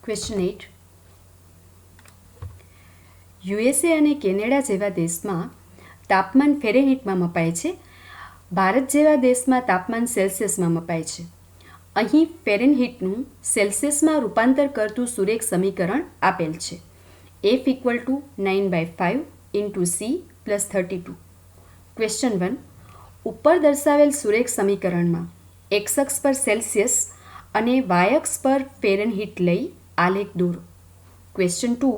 Question 8. USA અને Canada જેવા દેશમાં તાપમાન ફેરેનહીટમાં મપાય છે. ભારત જેવા દેશમાં તાપમાન સેલ્સિયસમાં મપાય છે. અહીં ફેરેનહીટનું સેલ્સિયસમાં રૂપાંતર કરતું સુરેખ સમીકરણ આપેલ છે. F = 9/5 × C + 32. ક્વેશ્ચન 1. ઉપર દર્શાવેલ સુરેખ સમીકરણમાં એક્સ અક્ષ પર સેલ્સિયસ અને વાય અક્ષ પર ફેરનહીટ લઈ આલેખ દોરો. ક્વેશ્ચન 2.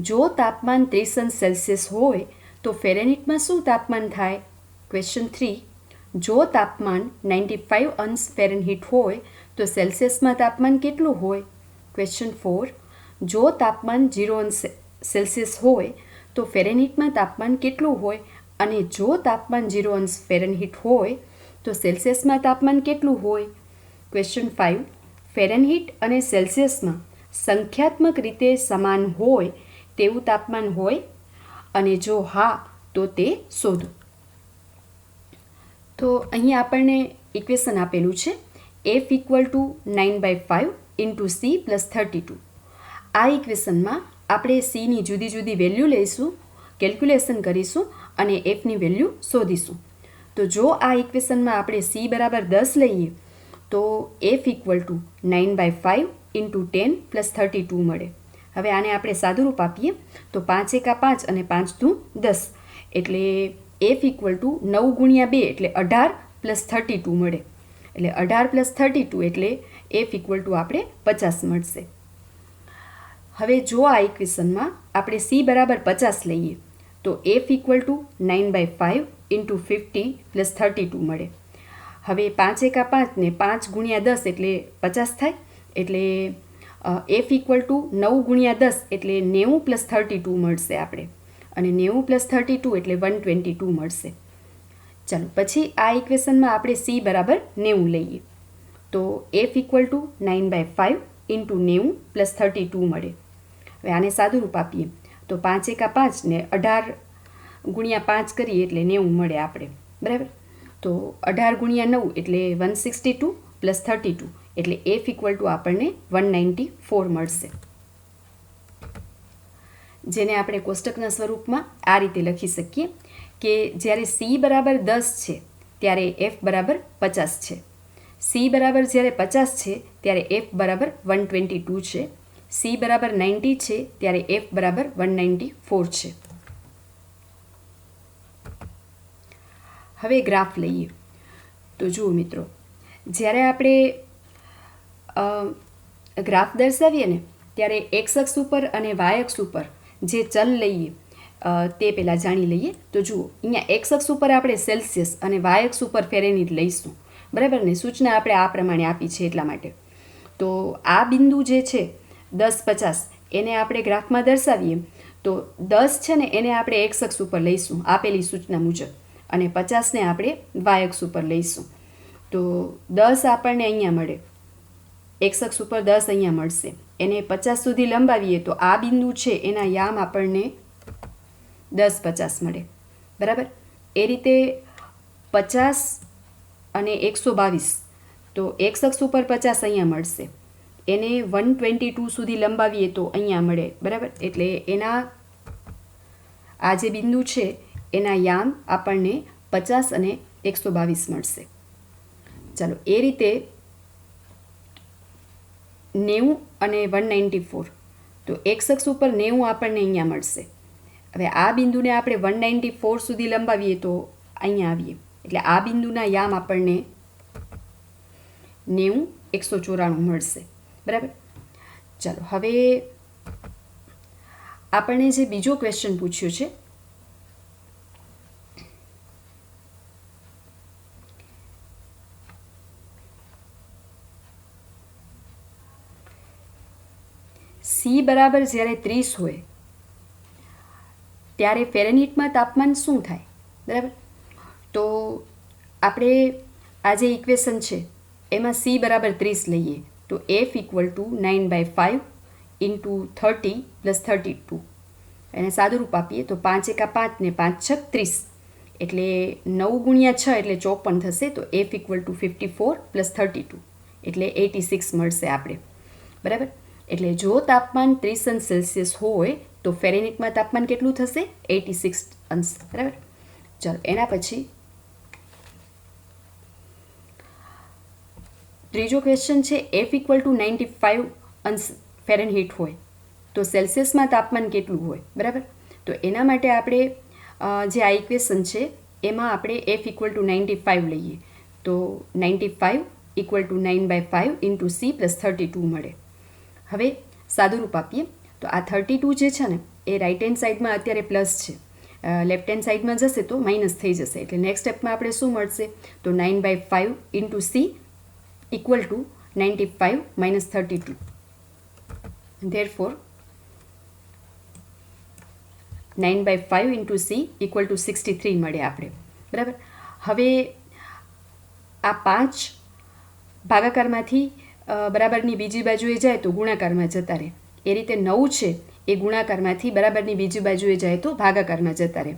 જો તાપમાન 30°C હોય તો ફેરનહીટમાં શું તાપમાન થાય? ક્વેશ્ચન 3. જો તાપમાન 95° હોય તો સેલ્સિયસમાં તાપમાન કેટલું હોય? ક્વેશ્ચન 4. જો તાપમાન 0°C હોય તો ફેરનહીટમાં તાપમાન કેટલું હોય? અને જો તાપમાન 0° હોય તો સેલ્સિયસમાં તાપમાન કેટલું હોય? ક્વેશ્ચન 5. ફેરનહીટ અને સેલ્સિયસમાં સંખ્યાત્મક રીતે સમાન હોય તેવું તાપમાન હોય? અને જો હા તો તે શોધો. તો અહીં આપણને ઇક્વેશન આપેલું છે. F = 9/5 × C + 32. આ ઇક્વેશનમાં આપણે Cની જુદી જુદી વેલ્યુ લઈશું, કેલ્ક્યુલેશન કરીશું અને Fની વેલ્યુ શોધીશું. તો જો આ ઇક્વેશનમાં આપણે C = 10 લઈએ તો F = 9/5 × 10 + 32 મળે. હવે આને આપણે સાદુરૂપ આપીએ તો 5 × 5 અને 5 × 10 એટલે F = 9 × 2 એટલે 18 + 32 મળે. એટલે 18 + 32 એટલે F = આપણે 50 મળશે. હવે જો આ ઇક્વેશનમાં આપણે C = 50 લઈએ તો F = 9/5 × 50 + 32 મળે. હવે 5 × 5 ને 5 × 10 એટલે 50 થાય. એટલે F = 9 × 10 એટલે 90 + 32 મળશે આપણે. અને 90 + 32 એટલે 122 મળશે. ચાલો પછી આ ઇક્વેશનમાં આપણે C = 90 લઈએ તો F = 9/5 × 90 + 32 મળે. હવે આને સાદુરૂપ આપીએ તો 5 × 5 ને 18 × 5 કરીએ એટલે 90 મળે આપણે. બરાબર. તો 18 × 9 એટલે 162 + 32 એટલે F = આપણને 194 મળશે. જેને આપણે કોષ્ટકના સ્વરૂપમાં આ રીતે લખી શકીએ કે જ્યારે C = 10 છે ત્યારે F = 50 છે. C = જ્યારે 50 છે ત્યારે F = 122 છે. C = 90 છે ત્યારે F = 194 છે. હવે ગ્રાફ લઈએ તો જુઓ મિત્રો, જ્યારે આપણે ગ્રાફ દર્શાવીએ ને ત્યારે એક્સ અક્ષ ઉપર અને વાય અક્ષ ઉપર જે ચલ લઈએ તે પહેલાં જાણી લઈએ. તો જુઓ અહીંયા એક્સ અક્ષ ઉપર આપણે સેલ્સિયસ અને વાય અક્ષ ઉપર ફેરેનહીટ લઈશું. બરાબર ને? સૂચના આપણે આ પ્રમાણે આપી છે એટલા માટે. તો આ બિંદુ જે છે 10, 50 એને આપણે ગ્રાફમાં દર્શાવીએ તો 10 છે ને એને આપણે એક્સ અક્ષ ઉપર લઈશું આપેલી સૂચના મુજબ અને 50ને આપણે વાય અક્ષ ઉપર લઈશું. તો 10 આપણને અહીંયા મળે, એક્સ અક્ષ ઉપર 10 અહીંયા મળશે. એને 50 સુધી લંબાવીએ તો આ બિંદુ છે એના યામ આપણને 10, 50 મળે. બરાબર. એ રીતે 50 અને 122 તો એક્સ અક્ષ ઉપર 50 અહીંયા મળશે. એને 122 સુધી લંબાવીએ તો અહીંયા મળે. બરાબર. એટલે એના આ જે બિંદુ છે એના યામ આપણને 50 અને 122 મળશે. ચાલો એ રીતે 90 અને 194 તો એક્સ અક્ષ ઉપર 90 આપણને અહીંયા મળશે. હવે આ બિંદુને આપણે 194 સુધી લંબાવીએ તો અહીંયા આવીએ એટલે આ બિંદુના યામ આપણને 90, 194 મળશે. બરાબર. ચાલો હવે આપણને જે બીજો ક્વેશ્ચન પૂછ્યો છે C = જ્યારે 30 હોય ત્યારે ફેરનહીટમાં તાપમાન શું થાય? બરાબર. તો આપણે આ જે ઇક્વેશન છે એમાં C = 30 લઈએ તો F = 9/5 × 30 + 32 એને સાદુરૂપ આપીએ તો 5 × 5 ને 5 × 6 30 એટલે 9 × 6 એટલે 54 થશે. તો F = 54 + 32 એટલે 86 મળશે આપણે. બરાબર. એટલે જો તાપમાન 30 અંશ સેલ્સિયસ હોય તો ફેરેનહીટમાં તાપમાન કેટલું થશે? 86 અંશ. બરાબર. ચાલો એના પછી ત્રીજો ક્વેશ્ચન છે F ઇક્વલ ટુ 95 અંશ ફેરનહીટ હોય તો સેલ્સિયસમાં તાપમાન કેટલું હોય? બરાબર. તો એના માટે આપણે જે આ ઇક્વેશન છે એમાં આપણે F ઇક્વલ ટુ 95 લઈએ તો 95 equal to 9/5 into C plus 32 મળે. હવે સાદુરૂપ આપીએ તો આ 32 જે છે ને એ રાઇટ હેન્ડ સાઈડમાં અત્યારે પ્લસ છે, લેફ્ટ હેન્ડ સાઈડમાં જશે તો માઇનસ થઈ જશે. એટલે નેક્સ્ટ સ્ટેપમાં આપણે શું મળશે? તો 9/5 into C equal two 95 minus 32. Therefore 9/5 into C equal two 63 મળે આપણે. બરાબર. હવે આ 5 ભાગાકારમાંથી બરાબરની બીજી બાજુએ જાય તો ગુણાકારમાં જતા રહે. એ રીતે 9 છે એ ગુણાકારમાંથી બરાબરની બીજી બાજુએ જાય તો ભાગાકારમાં જતા રહે.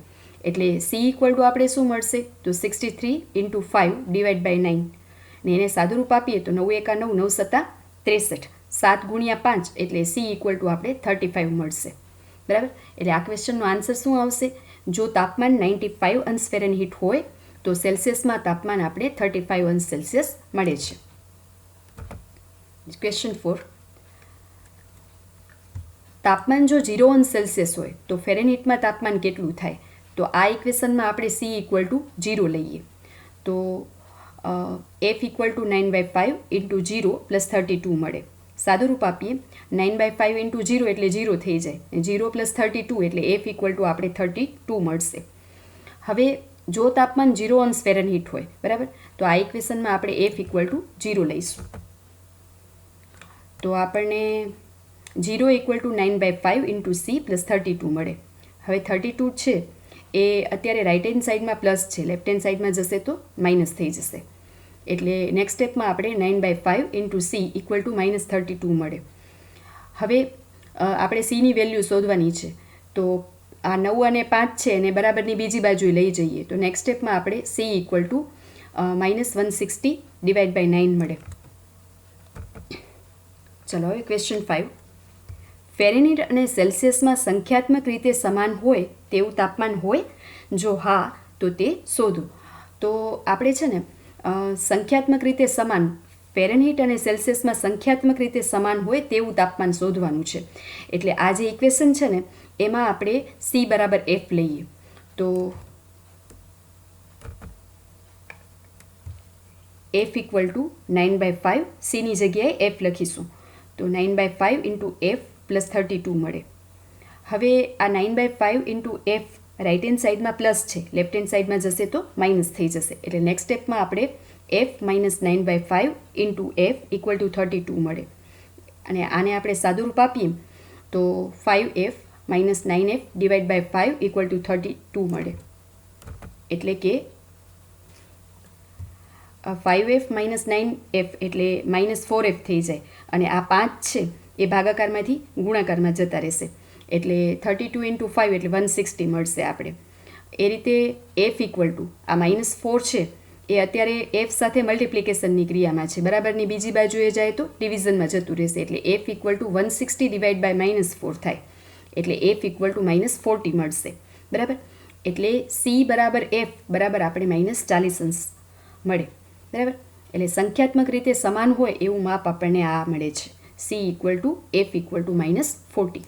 એટલે C ઇક્વલ ટુ આપણે શું મળશે? તો 63 ઇન્ટુ 5 ડિવાઈડ બાય 9 ને એને સાદુરૂપ આપીએ તો 9 એકા 9 9 સત્તા 63, 7 ગુણ્યા 5 એટલે C ઇક્વલ ટુ આપણે 35 મળશે. બરાબર. એટલે આ ક્વેશ્ચનનો આન્સર શું આવશે? જો તાપમાન 95 અંશ ફેરનહીટ હોય તો સેલ્સિયસમાં તાપમાન આપણે 35 અંશ સેલ્સિયસ મળે છે. ક્વેશ્ચન 4. તાપમાન જો 0 અંશ સેલ્સિયસ હોય તો ફેરનહીટમાં તાપમાન કેટલું થાય? તો આ ઇક્વેશનમાં આપણે C ઇક્વલ ટુ 0 લઈએ તો F equal two 9/5 into 0 plus 32 મળે. સાદુરૂપ આપીએ 9/5 ઇન્ટુ 0 એટલે 0 થઈ જાય, 0 પ્લસ 32 એટલે F ઇક્વલ ટુ આપણે 32 મળશે. હવે જો તાપમાન 0 અંશ ફેરનહીટ હોય, બરાબર, તો આ ઇક્વેશનમાં આપણે F ઇક્વલ ટુ 0 લઈશું તો આપણને 0 equal to 9/5 into C plus 32 મળે. હવે 32 છે એ અત્યારે રાઇટ હેન્ડ સાઈડમાં પ્લસ છે, લેફ્ટ હેન્ડ સાઈડમાં જશે તો માઇનસ થઈ જશે. એટલે નેક્સ્ટ સ્ટેપમાં આપણે 9/5 into C equal to minus 32 મળે. હવે આપણે Cની વેલ્યુ શોધવાની છે તો આ 9 અને 5 છે એને બરાબરની બીજી બાજુએ લઈ જઈએ તો નેક્સ્ટ સ્ટેપમાં આપણે C equal to minus 160 divide by 9 મળે. ચલો હવે ક્વેશ્ચન 5. ફેરનહીટ અને સેલ્સિયસમાં સંખ્યાત્મક રીતે સમાન હોય તેવું તાપમાન હોય? જો હા તો તે શોધો. તો આપણે છે ને સંખ્યાત્મક રીતે સમાન ફેરનહીટ અને સેલ્સિયસમાં સંખ્યાત્મક રીતે સમાન હોય તેવું તાપમાન શોધવાનું છે. એટલે આ જે ઇક્વેશન છે ને એમાં આપણે C બરાબર F લઈએ તો F ઇક્વલ ટુ 9/5, Cની જગ્યાએ F લખીશું તો 9/5 ઇન્ટુ F પ્લસ 32 મળે. હવે આ 9/5 ઇન્ટુ F રાઇટ હેન્ડ સાઈડમાં પ્લસ છે, લેફ્ટ હેન્ડ સાઈડમાં જશે તો માઇનસ થઈ જશે. એટલે નેક્સ્ટ સ્ટેપમાં આપણે F minus 9/5 into F equal to 32 મળે. અને આને આપણે સાદુરૂપ આપીએ તો 5F minus 9F divide by 5 equal to 32 મળે. એટલે કે 5F માઇનસ 9F એટલે માઇનસ 4F થઈ જાય અને આ 5 છે એ ભાગાકારમાંથી ગુણાકારમાં જતા રહેશે. એટલે 32 ઇન્ટુ 5 એટલે 160 મળશે આપણે. એ રીતે F ઇક્વલ ટુ આ માઇનસ 4 છે એ અત્યારે F સાથે મલ્ટિપ્લિકેશનની ક્રિયામાં છે, બરાબરની બીજી બાજુએ જાય તો ડિવિઝનમાં જતું રહેશે. એટલે F equal to 160 divide by minus 4 થાય એટલે F ઇક્વલ ટુ માઇનસ 40 મળશે. બરાબર. એટલે C બરાબર F બરાબર આપણે માઇનસ 40 અંશ મળે. બરાબર. એટલે સંખ્યાત્મક રીતે સમાન હોય એવું માપ આપણને આ મળે છે. C equal two F equal to minus 40.